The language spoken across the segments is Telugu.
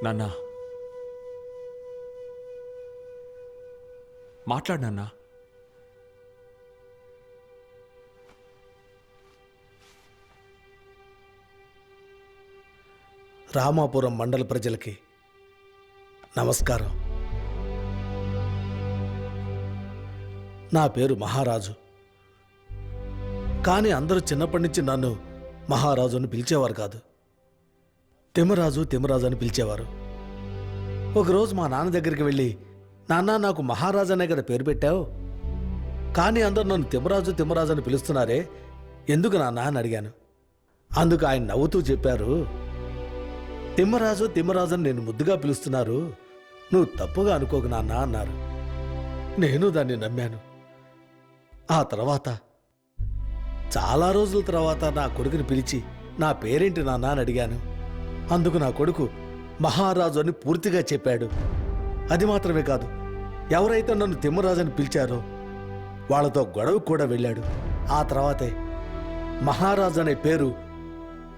నాన్నా మాట్లాడు నాన్నా. రామాపురం మండల ప్రజలకి నమస్కారం. నా పేరు మహారాజు. కానీ అందరూ చిన్నప్పటి నుంచి నన్ను మహారాజు అని పిలిచేవారు కాదు, తిమ్మరాజు తిమ్మరాజు అని పిలిచేవారు. ఒకరోజు మా నాన్న దగ్గరికి వెళ్ళి, నాన్న నాకు మహారాజు అనే కదా పేరు పెట్టావు, కానీ అందరూ నన్ను తిమ్మరాజు తిమ్మరాజు అని పిలుస్తున్నారే, ఎందుకు నాన్న అని అడిగాను. అందుకు ఆయన నవ్వుతూ చెప్పారు, తిమ్మరాజు తిమ్మరాజు అని నేను ముద్దుగా పిలుస్తున్నారు, నువ్వు తప్పుగా అనుకోకు నాన్న అన్నారు. నేను దాన్ని నమ్మాను. ఆ తర్వాత చాలా రోజుల తర్వాత నా కొడుకుని పిలిచి నా పేరేంటి నాన్న అని అడిగాను. అందుకు నా కొడుకు మహారాజు అని పూర్తిగా చెప్పాడు. అది మాత్రమే కాదు, ఎవరైతే నన్ను తిమ్మరాజు అని పిలిచారో వాళ్ళతో గొడవకు కూడా వెళ్ళాడు. ఆ తర్వాతే మహారాజు అనే పేరు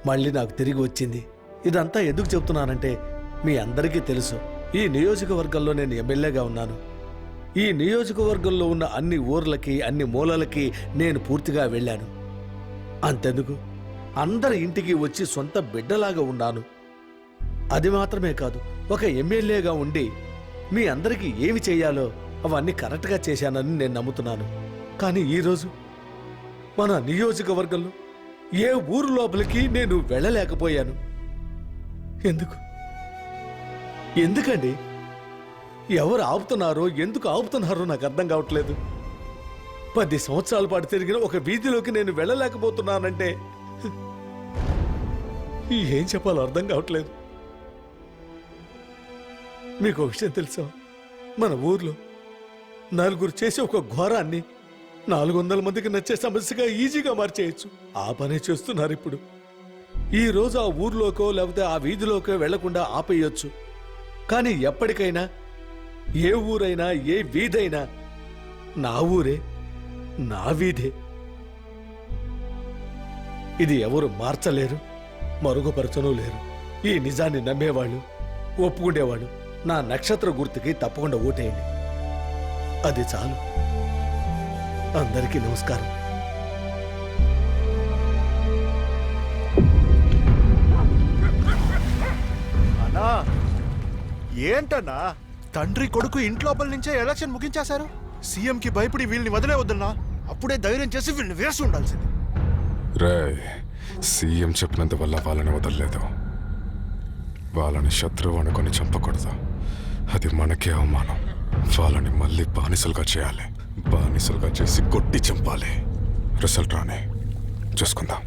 మళ్ళీ నాకు తిరిగి వచ్చింది. ఇదంతా ఎందుకు చెప్తున్నానంటే మీ అందరికీ తెలుసు, ఈ నియోజకవర్గంలో నేను ఎమ్మెల్యేగా ఉన్నాను. ఈ నియోజకవర్గంలో ఉన్న అన్ని ఊర్లకి అన్ని మూలలకి నేను పూర్తిగా వెళ్ళాను. అంతెందుకు, అందరి ఇంటికి వచ్చి సొంత బిడ్డలాగా ఉన్నాను. అది మాత్రమే కాదు, ఒక ఎమ్మెల్యేగా ఉండి మీ అందరికీ ఏమి చేయాలో అవన్నీ కరెక్ట్గా చేశానని నేను నమ్ముతున్నాను. కానీ ఈరోజు మన నియోజకవర్గంలో ఏ ఊరు లోపలికి నేను వెళ్ళలేకపోయాను. ఎందుకండి? ఎవరు ఆపుతున్నారో, ఎందుకు ఆపుతున్నారో నాకు అర్థం కావట్లేదు. 10 సంవత్సరాల పాటు తిరిగిన ఒక వీధిలోకి నేను వెళ్ళలేకపోతున్నానంటే ఏం చెప్పాలో అర్థం కావట్లేదు. మీకు ఒక విషయం తెలుసా? మన ఊర్లో నలుగురు చేసే ఒక ఘోరాన్ని 400 మందికి నచ్చే సమస్యగా ఈజీగా మార్చేయచ్చు. ఆ పనే చేస్తున్నారు ఇప్పుడు. ఈ రోజు ఆ ఊర్లోకో లేకపోతే ఆ వీధిలోకో వెళ్లకుండా ఆపేయొచ్చు. కానీ ఎప్పటికైనా ఏ ఊరైనా ఏ వీధైనా నా ఊరే, నా వీధే. ఇది ఎవరు మార్చలేరు, మరుగుపరచనూ లేరు. ఈ నిజాన్ని నమ్మేవాళ్ళు, ఒప్పుకునేవాళ్ళు నా నక్షత్ర గుర్తుకి తప్పకుండా ఓటేయండి. అది చాలు. అందరికీ నమస్కారం. అన్నా, ఏంటన్నా తండ్రి కొడుకు ఇంట్లోపల నుంచే ఎలక్షన్ ముగించేశారు. సీఎంకి భయపడి వీళ్ళని వదిలే వద్దన్నా. అప్పుడే ధైర్యం చేసి వీళ్ళని వేసి ఉండాల్సింది. రే, సీఎం చెప్పినంత వల్ల వాళ్ళని వదలలేదు. వాళ్ళని శత్రువు అనుకొని చంపకూడదు. అది మనకే అవమానం. వాళ్ళని మళ్ళీ బానిసలుగా చేయాలి. బానిసలుగా చేసి కొట్టి చంపాలి. రిజల్ట్ రానే చూసుకుందాం.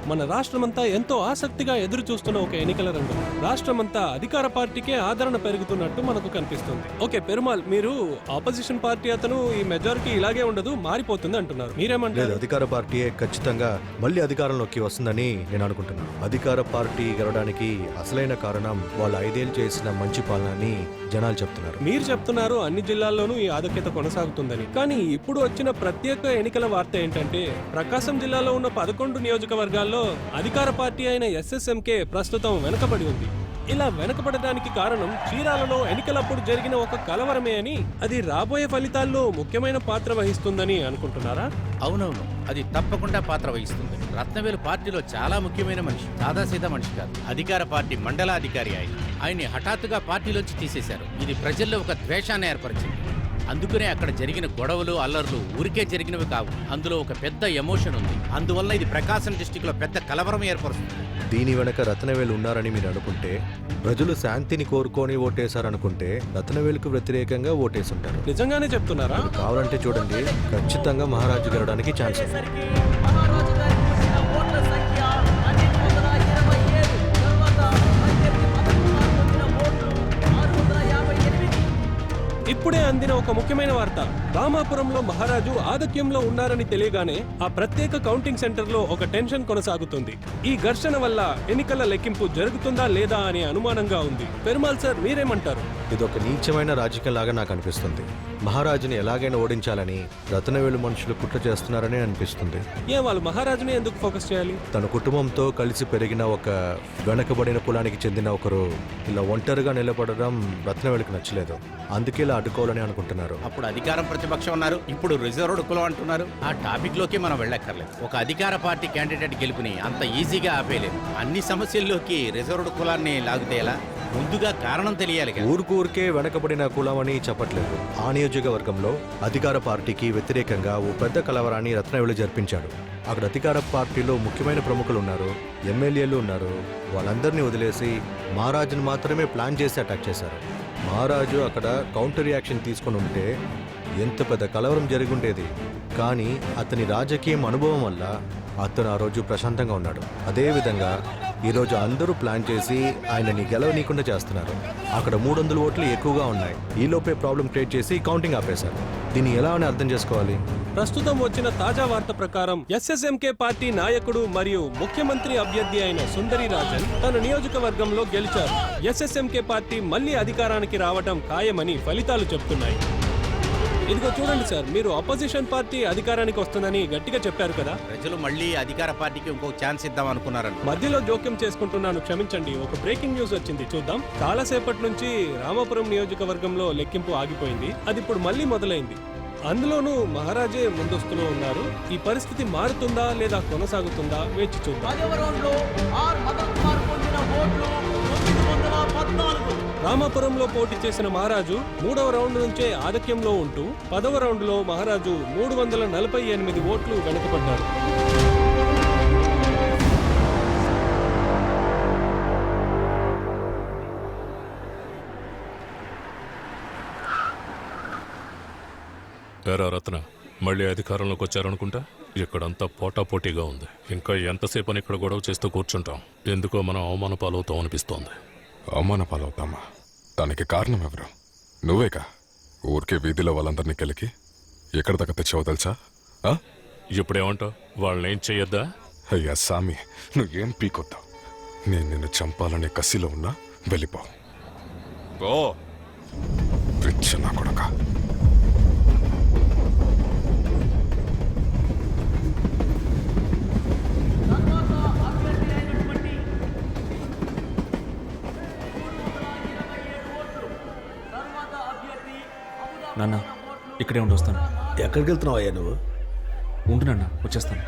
మన రాష్ట్రమంతా ఎంతో ఆసక్తిగా ఎదురు చూస్తున్న ఒక ఎన్నికల రంగం. రాష్ట్రమంతా అధికార పార్టీకే ఆదరణ పెరుగుతున్నట్టు మనకు కనిపిస్తుంది. ఓకే పెరుమాల్, మీరు ఆపోజిషన్ పార్టీ అతను ఈ మెజారిటీ ఇలాగే ఉండదు, మారిపోతుంది అంటున్నారు. మీరేమంటారు? అధికార పార్టీయే ఖచ్చితంగా మళ్ళీ అధికారంలోకి వస్తుందని నేను అనుకుంటున్నాను. అధికార పార్టీ గెలవడానికి అసలైన కారణం వాళ్ళు 5 ఏళ్ళు చేసిన మంచి పాలనని జనాలు చెప్తున్నారు. మీరు చెప్తున్నారు అన్ని జిల్లాల్లోనూ ఈ ఆధిక్యత కొనసాగుతుందని. కానీ ఇప్పుడు వచ్చిన ప్రత్యేక ఎన్నికల వార్త ఏంటంటే ప్రకాశం జిల్లాలో ఉన్న 11 నియోజకవర్గాల్లో అధికార పార్టీ అయిన ఎస్ఎస్ఎంకే ప్రస్తుతం వెనుకబడి ఉంది. ఇలా వెనుకబడడానికి కారణం చీరాలలో ఎన్నికలప్పుడు జరిగిన ఒక కలవరమే అని, అది రాబోయే ఫలితాల్లో ముఖ్యమైన పాత్ర వహిస్తుందని అనుకుంటున్నారా? అవునవును, అది తప్పకుండా పాత్ర వహిస్తుంది. రత్నవేలు పార్టీలో చాలా ముఖ్యమైన మనిషి, సాదాసీదా మనిషి కాదు. అధికార పార్టీ మండలాధికారి ఆయన్ని హఠాత్తుగా పార్టీలోంచి తీసేశారు. ఇది ప్రజల్లో ఒక ద్వేషాన్ని ఏర్పరిచింది. అందుకనే అక్కడ జరిగిన గొడవలు అల్లర్లు ఊరికే జరిగినవి కావు. అందులో ఒక పెద్ద ఎమోషన్ ఉంది. అందువల్ల ఇది ప్రకాశం డిస్టిక్లో పెద్ద కలవరం ఏర్పరుస్తుంది. దీని వెనక రత్నవేలు ఉన్నారని మీరు అనుకుంటే, ప్రజలు శాంతిని కోరుకొని ఓటేశారనుకుంటే రత్నవేలుకు వ్యతిరేకంగా ఓటేసుంటారు. నిజంగానే చెప్తున్నారా? కావాలంటే చూడండి, ఖచ్చితంగా మహారాజు గెలవడానికి ఛాన్స్ ఉంది. ఇప్పుడే అందిన ఒక ముఖ్యమైన వార్త. రామాపురంలో మహారాజు ఆధిక్యంలో ఉన్నారని తెలియగానే ఆ ప్రత్యేక కౌంటింగ్ సెంటర్లో ఒక టెన్షన్ కొనసాగుతుంది. ఈ ఘర్షణ వల్ల ఎన్నికల లెక్కింపు జరుగుతుందా లేదా అనే అనుమానంగా ఉంది. పెరుమాల్ సార్, మీరేమంటారు? ఇదొక నీచమైన రాజకీయం లాగా నాకు అనిపిస్తుంది. మహారాజుని ఎలాగైనా ఓడించాలని రత్నవేలు మనుషులు కుట్ర చేస్తున్నారని అనిపిస్తుంది. వాళ్ళు మహారాజుని ఎందుకు ఫోకస్ చేయాలి? తన కుటుంబంతో కలిసి పెరిగిన ఒక వెనకబడిన కులానికి చెందిన ఒకరు ఇలా ఒంటరిగా నిలబడడం రత్నవేలుకు నచ్చలేదు. అందుకే ఇలా అడ్డుకోవాలని అనుకుంటున్నారు. అప్పుడు అధికారం ప్రతిపక్షం ఉన్నారు, ఇప్పుడు రిజర్వ్డ్ కులం అంటున్నారు. ఆ టాపిక్ లోకి మనం వెళ్ళక్కర్లేదు. ఒక అధికార పార్టీ క్యాండిడేట్ గెలుపుని అంత ఈజీగా ఆపేయలేదు. అన్ని సమస్యల్లోకి రిజర్వ్డ్ కులాన్ని లాగితే ఎలా? ముందుగా కారణం తెలియాలి కదా. ఊరికే వెనకబడిన కులం అని చెప్పట్లేదు. ఆ నియోజకవర్గంలో అధికార పార్టీకి వ్యతిరేకంగా ఓ పెద్ద కలవరాన్ని రత్నవేలు జరిపించాడు. అక్కడ అధికార పార్టీలో ముఖ్యమైన ప్రముఖులు ఉన్నారు, ఎమ్మెల్యేలు ఉన్నారు. వాళ్ళందరినీ వదిలేసి మహారాజును మాత్రమే ప్లాన్ చేసి అటాక్ చేశారు. మహారాజు అక్కడ కౌంటర్ రియాక్షన్ తీసుకుని ఉంటే ఎంత పెద్ద కలవరం జరిగి ఉండేది. కానీ అతని రాజకీయం అనుభవం వల్ల అతను ఆ రోజు ప్రశాంతంగా ఉన్నాడు. అదేవిధంగా ఈరోజు అందరూ ప్లాన్ చేసి ఆయనని గెలవనీయకుండా చేస్తున్నారు. అక్కడ 300 ఓట్లు ఎక్కువగా ఉన్నాయి. ఈలోపే ప్రాబ్లం క్రియేట్ చేసి కౌంటింగ్ ఆపేశారు. దీన్ని ఎలా అని అర్థం చేసుకోవాలి? ప్రస్తుతం వచ్చిన తాజా వార్త ప్రకారం ఎస్ఎస్ఎంకే పార్టీ నాయకుడు మరియు ముఖ్యమంత్రి అభ్యర్థి అయిన సుందరి రాజన్ తన నియోజకవర్గంలో గెలిచారు. ఎస్ఎస్ఎంకే పార్టీ మళ్లీ అధికారానికి రావడం ఖాయమని ఫలితాలు చెప్తున్నాయి. ఇదిగో చూడండి సార్, మీరు అపోజిషన్ పార్టీ అధికారానికి వస్తుందని గట్టిగా చెప్పారు కదా. ప్రజలు మళ్ళీ అధికార పార్టీకి ఇంకో ఛాన్స్ ఇద్దాం అనుకున్నారని. మధ్యలో జోక్యం చేసుకుంటున్నాను, క్షమించండి. ఒక బ్రేకింగ్ న్యూస్ వచ్చింది, చూద్దాం. చాలాసేపటి నుంచి రామాపురం నియోజకవర్గంలో లెక్కింపు ఆగిపోయింది. అది ఇప్పుడు మళ్ళీ మొదలైంది. అందులోనూ మహారాజే ముందస్తులో ఉన్నారు. ఈ పరిస్థితి మారుతుందా లేదా కొనసాగుతుందా వేచి చూద్దాం. రామాపురంలో పోటీ చేసిన మహారాజు 3వ రౌండ్ నుంచే ఆధిక్యంలో ఉంటూ 10వ రౌండ్లో మహారాజు 348 ఓట్లు వెనుకబడ్డారు. ఎరా రత్న, మళ్ళీ అధికారంలోకి వచ్చారనుకుంటా. ఇక్కడంతా పోటాపోటీగా ఉంది. ఇంకా ఎంతసేపు అని ఇక్కడ గొడవ చేస్తూ కూర్చుంటాం? ఎందుకో మనం అవమాన పాలవుతాం అనిపిస్తోంది. అవమాన పాలవుతామా? దానికి కారణం ఎవరు? నువ్వేగా. ఊరికే వీధిలో వాళ్ళందరినీ కెలికి ఎక్కడ దాకా తెచ్చావో తెలుసా? ఇప్పుడేమంటావు? వాళ్ళనేం చెయ్యొద్దా? అయ్యా సామి, నువ్వేం పీకొద్దావు. నేను నిన్ను చంపాలనే కసిలో ఉన్నా వెళ్ళిపో. ఓ పిచ్చ నా కొడక. నాన్న, ఇక్కడే ఉండి వస్తాను. ఎక్కడికి వెళ్తున్నావు అయ్యా నువ్వు? ఉండు నాన్న, వచ్చేస్తాను.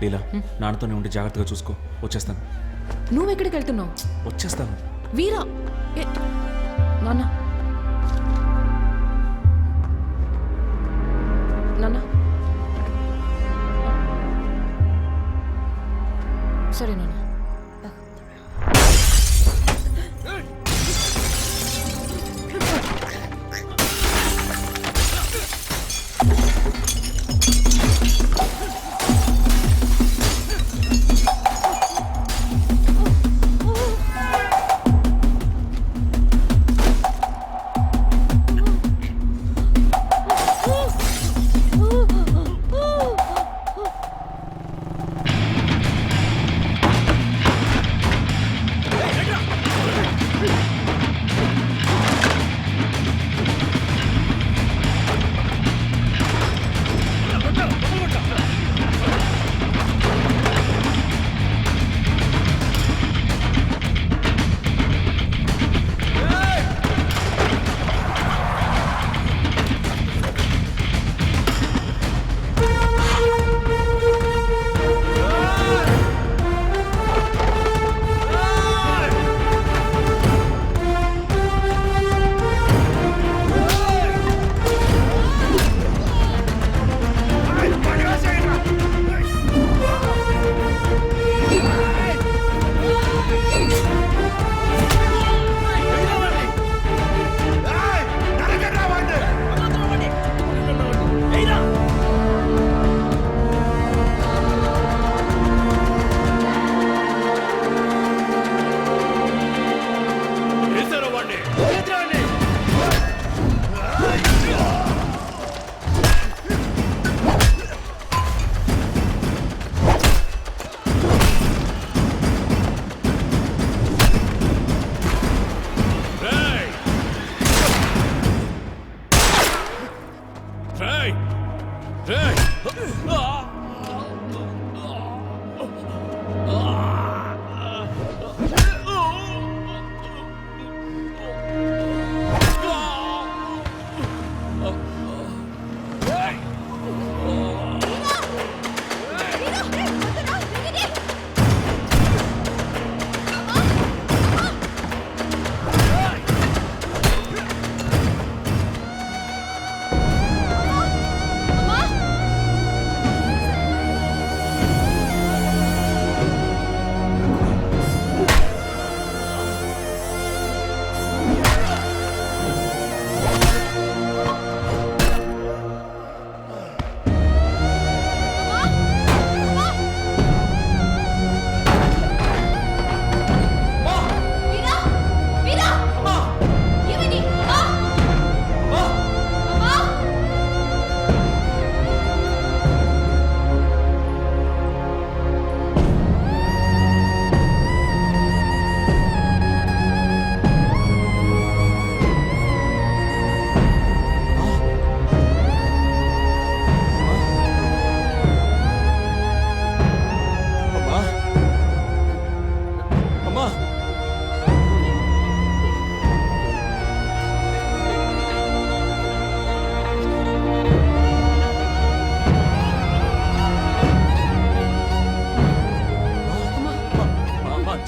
లీలా, నాన్నతోనే ఉండి జాగ్రత్తగా చూసుకో. వచ్చేస్తాను. నువ్వెక్కడికి వెళ్తున్నావు? వచ్చేస్తాను. వీరా, నాన్న నాన్న సరే నాన్న. రేయ్! రేయ్!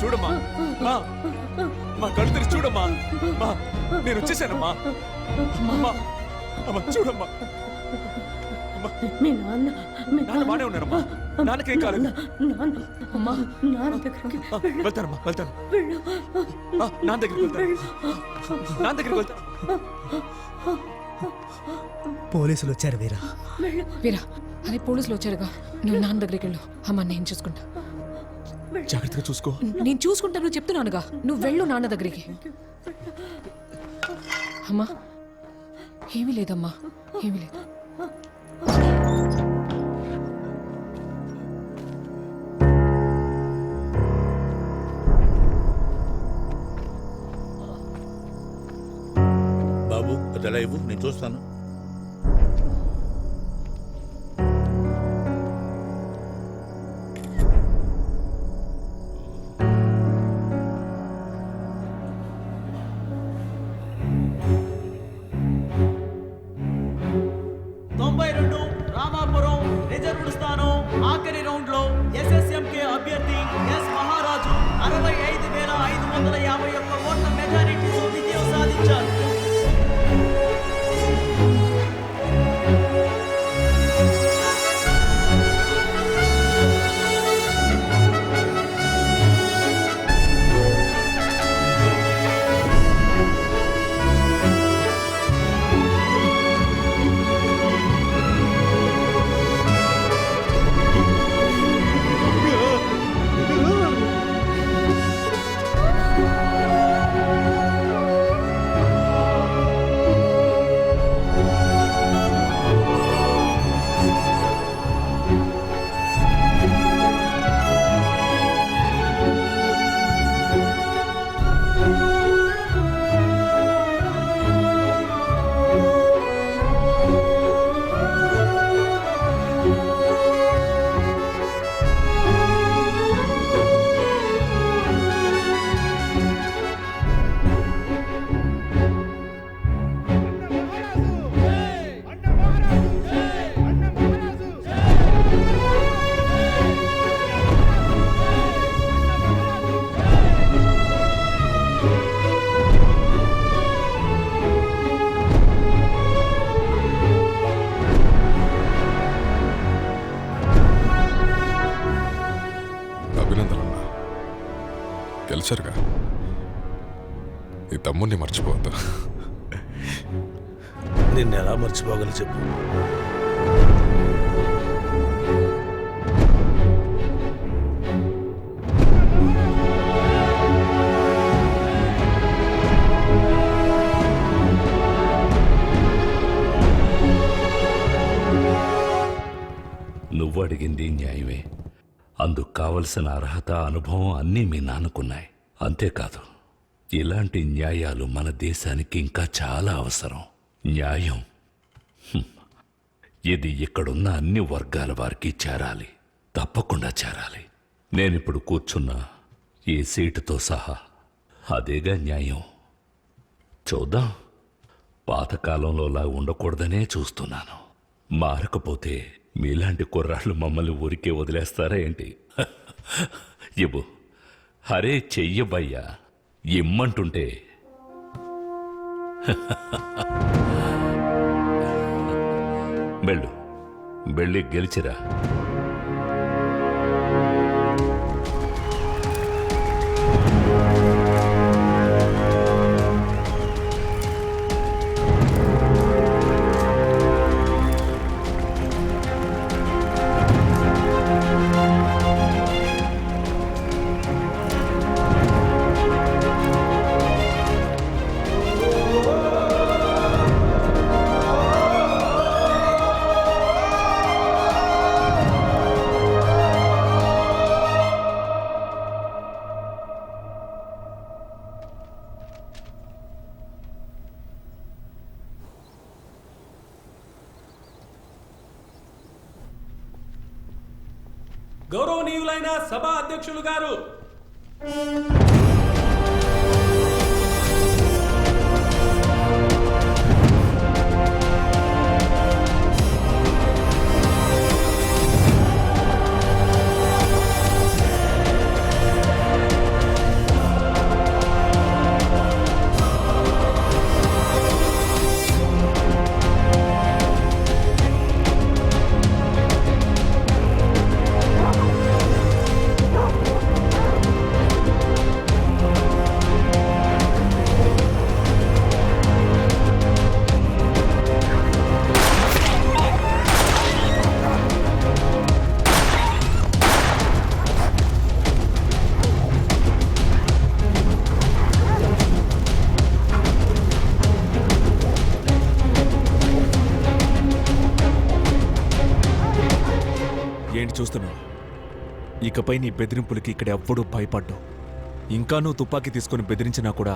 చూడమ్మా మా కళ్ళు తెరిచి చూడమ్మా మా నేను వచ్చేసానమ్మా అమ్మా అమ్మా చూడమ్మా మీ నాన్న నాన్న బానే ఉన్నారమ్మా నాన్నకేం కాలేదు అమ్మా నాన్న దగ్గరికి వెళ్తానమ్మా వెళ్తాను నాన్న దగ్గరికి వెళ్తాను నాన్న దగ్గరికి వెళ్తాను పోలీసులు వచ్చారు వీరా. వీరా, అరే పోలీసులు వచ్చారుగా, నువ్వు నాన్న దగ్గరికి వెళ్ళు. అమ్మా నేను చూసుకుంటా. జాగ్రత్తగా చూసుకో. నేను చూసుకుంటాను చెప్తున్నానుగా, నువ్వు వెళ్ళు నాన్న దగ్గరికి. అమ్మా ఏమీ లేదమ్మా, ఏమీ లేదు. బాబు అదెలా ఇవ్వు, నేను చూస్తాను. రామాపురం రిజర్వ్డ్ స్థానం ఆఖరి రౌండ్ లో ఎస్ఎస్ఎంకే అభ్యర్థి ఎస్ మహారాజు 65,551 ఓట్ల మెజారిటీతో విజయం సాధించారు. అభినందనన్నా, గెలిచారుగా. నీ తమ్ముడిని మర్చిపోవద్దు. నిన్ను ఎలా మర్చిపోగలను చెప్పు. నువ్వు అడిగింది న్యాయమే. అందుకు కావలసిన అర్హత, అనుభవం అన్నీ మీ నాన్నకున్నాయి. అంతేకాదు, ఇలాంటి న్యాయాలు మన దేశానికి ఇంకా చాలా అవసరం. న్యాయం ఇది ఇక్కడున్న అన్ని వర్గాల వారికి చేరాలి, తప్పకుండా చేరాలి. నేనిప్పుడు కూర్చున్న ఈ సీటుతో సహా అదేగా న్యాయం. చూద్దాం. పాతకాలంలోలా ఉండకూడదనే చూస్తున్నాను. మారకపోతే మీలాంటి కుర్రాళ్ళు మమ్మల్ని ఊరికే వదిలేస్తారా ఏంటి? ఇవ్వు. హరే చెయ్యబయ్యా, ఇమ్మంటుంటే. వెళ్ళు, వెళ్ళి గెలిచిరా. గౌరవనీయులైన సభా అధ్యక్షులు గారు, ఏంటి చూస్తున్నావు? ఇకపై నీ బెదిరింపులకి ఇక్కడ ఎవ్వడూ భయపడ్డు. ఇంకా నువ్వు తుపాకీ తీసుకుని బెదిరించినా కూడా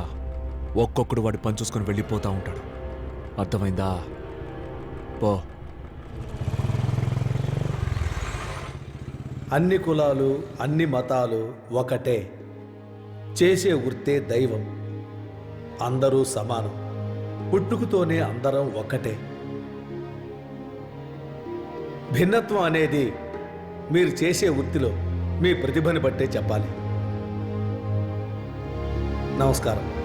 ఒక్కొక్కడు వాడి పని చూసుకొని వెళ్ళిపోతా ఉంటాడు. అర్థమైందా? పో. అన్ని కులాలు, అన్ని మతాలు ఒకటే. చేసే వృత్తే దైవం. అందరూ సమానం. పుట్టుకతోనే అందరం ఒకటే. భిన్నత్వం అనేది మీరు చేసే వృత్తిలో మీ ప్రతిభని బట్టే చెప్పాలి. నమస్కారం.